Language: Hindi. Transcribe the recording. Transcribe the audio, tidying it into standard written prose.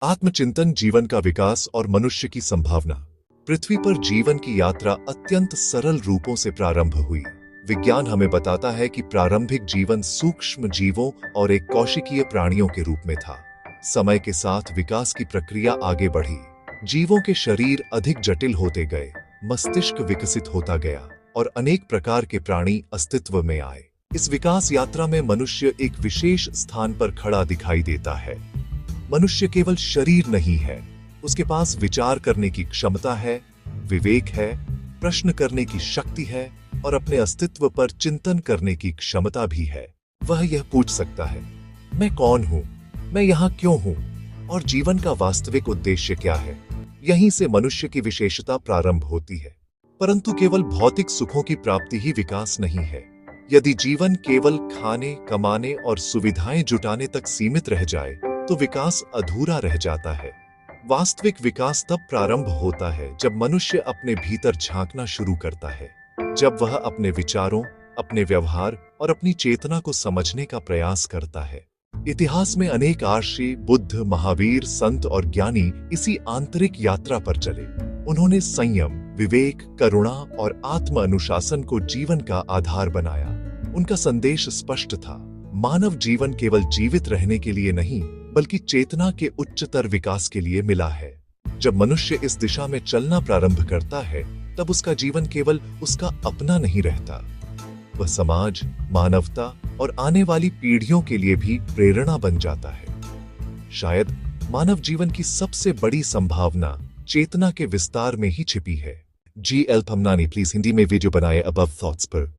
आत्मचिंतन, जीवन का विकास और मनुष्य की संभावना। पृथ्वी पर जीवन की यात्रा अत्यंत सरल रूपों से प्रारंभ हुई। विज्ञान हमें बताता है कि प्रारंभिक जीवन सूक्ष्म जीवों और एक कोशिकीय प्राणियों के रूप में था। समय के साथ विकास की प्रक्रिया आगे बढ़ी। जीवों के शरीर अधिक जटिल होते गए, मस्तिष्क विकसित होता गया और अनेक प्रकार के प्राणी अस्तित्व में आए। इस विकास यात्रा में मनुष्य एक विशेष स्थान पर खड़ा दिखाई देता है। मनुष्य केवल शरीर नहीं है, उसके पास विचार करने की क्षमता है, विवेक है, प्रश्न करने की शक्ति है और अपने अस्तित्व पर चिंतन करने की क्षमता भी है। वह यह पूछ सकता है, मैं कौन हूं, मैं यहां क्यों हूं और जीवन का वास्तविक उद्देश्य क्या है। यहीं से मनुष्य की विशेषता प्रारंभ होती है। परंतु केवल भौतिक सुखों की प्राप्ति ही विकास नहीं है। यदि जीवन केवल खाने, कमाने और सुविधाएं जुटाने तक सीमित रह जाए तो विकास अधूरा रह जाता है। वास्तविक विकास तब प्रारंभ होता है जब मनुष्य अपने भीतर झांकना शुरू करता है, जब वह अपने विचारों, अपने व्यवहार और अपनी चेतना को समझने का प्रयास करता है। इतिहास में अनेक आर्षि, बुद्ध, महावीर, संत और ज्ञानी इसी आंतरिक यात्रा पर चले। उन्होंने संयम, विवेक, करुणा और आत्म अनुशासन को जीवन का आधार बनाया। उनका संदेश स्पष्ट था, मानव जीवन केवल जीवित रहने के लिए नहीं बल्कि चेतना के उच्चतर विकास के लिए मिला है। जब मनुष्य इस दिशा में चलना प्रारंभ करता है तब उसका जीवन केवल उसका अपना नहीं रहता, वह समाज, मानवता और आने वाली पीढ़ियों के लिए भी प्रेरणा बन जाता है। शायद मानव जीवन की सबसे बड़ी संभावना चेतना के विस्तार में ही छिपी है। G L Pamnani please Hindi में वीडियो बनाए अबव थॉट्स पर।